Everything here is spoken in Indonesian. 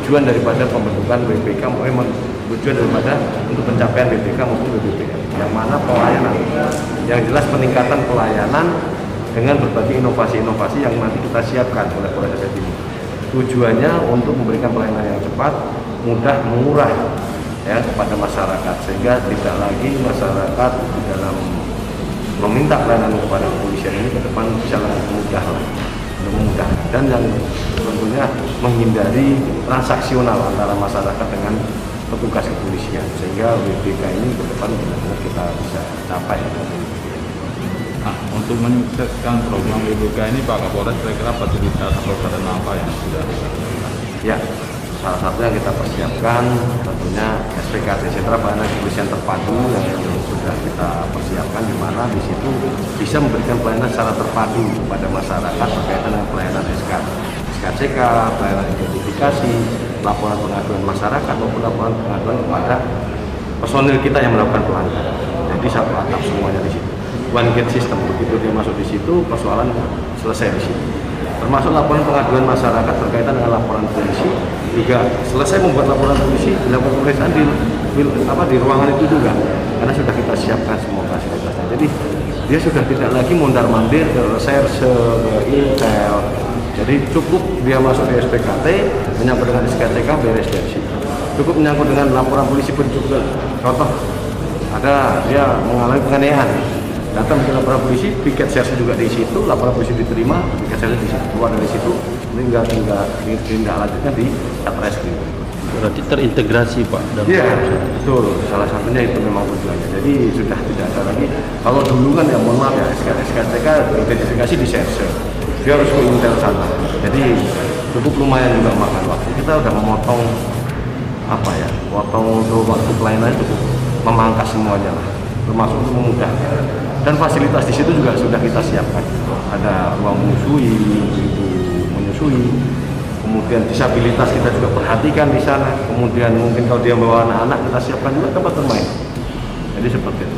tujuan daripada pembentukan WBK, tujuan daripada untuk pencapaian WBK maupun WBPN, yang mana pelayanan, yang jelas peningkatan pelayanan dengan berbagai inovasi-inovasi yang nanti kita siapkan oleh Polres Depok Timur. Tujuannya untuk memberikan pelayanan yang cepat, mudah, murah ya kepada masyarakat, sehingga tidak lagi masyarakat di dalam meminta pelayanan kepada kepolisian ini ke depan bisa lebih mudah dan yang tentunya menghindari transaksional antara masyarakat dengan petugas kepolisian, sehingga WBK ini ke depan benar-benar kita bisa capai. Nah, untuk menyukseskan program WBK ini Pak Kapolres, kira-kira fasilitas atau sarana apa yang sudah dilakukan? Ya, salah satu yang kita persiapkan tentunya SPKT, Sentra Pelayanan Kepolisian Terpadu, yang sudah kita persiapkan, di mana di situ bisa memberikan pelayanan secara terpadu kepada masyarakat berkaitan dengan pelayanan SKCK, pelayanan identifikasi, laporan pengaduan masyarakat maupun laporan pengaduan kepada personil kita yang melakukan pelanggaran. Jadi satu atap semuanya di situ. One gate system, begitu dia masuk di situ, persoalan selesai di situ. Termasuk laporan pengaduan masyarakat berkaitan dengan laporan polisi, juga selesai membuat laporan polisi, dilakukan pemeriksaan di ruangan itu juga, karena sudah kita siapkan semua fasilitasnya. Jadi dia sudah tidak lagi mondar-mandir ke reserse, ke intel. Jadi cukup dia masuk di SPKT, menyangkut dengan SKCK, beres dari situ. Cukup menyangkut dengan laporan polisi pun juga. Contoh, ada dia mengalami penganiayaan, datang ke laporan polisi, piket serse juga di situ, laporan polisi diterima, piket serse di situ, keluar dari situ, tinggal tindak lanjutnya di Satreskrim. Berarti terintegrasi Pak? Iya, betul. Salah satunya itu memang tujuannya. Jadi sudah tidak ada lagi. Kalau dulu kan ya mohon maaf ya, SKCK identifikasi di serse, dia harus ke intel sana. Jadi cukup lumayan juga makan waktu. Kita udah memotong potong untuk waktu pelayanan cukup memangkas semuanya lah, termasuk untuk memudahkan. Dan fasilitas di situ juga sudah kita siapkan. Ada ruang menyusui, kemudian disabilitas kita juga perhatikan di sana. Kemudian mungkin kalau dia bawa anak-anak, kita siapkan juga tempat bermain. Jadi seperti itu.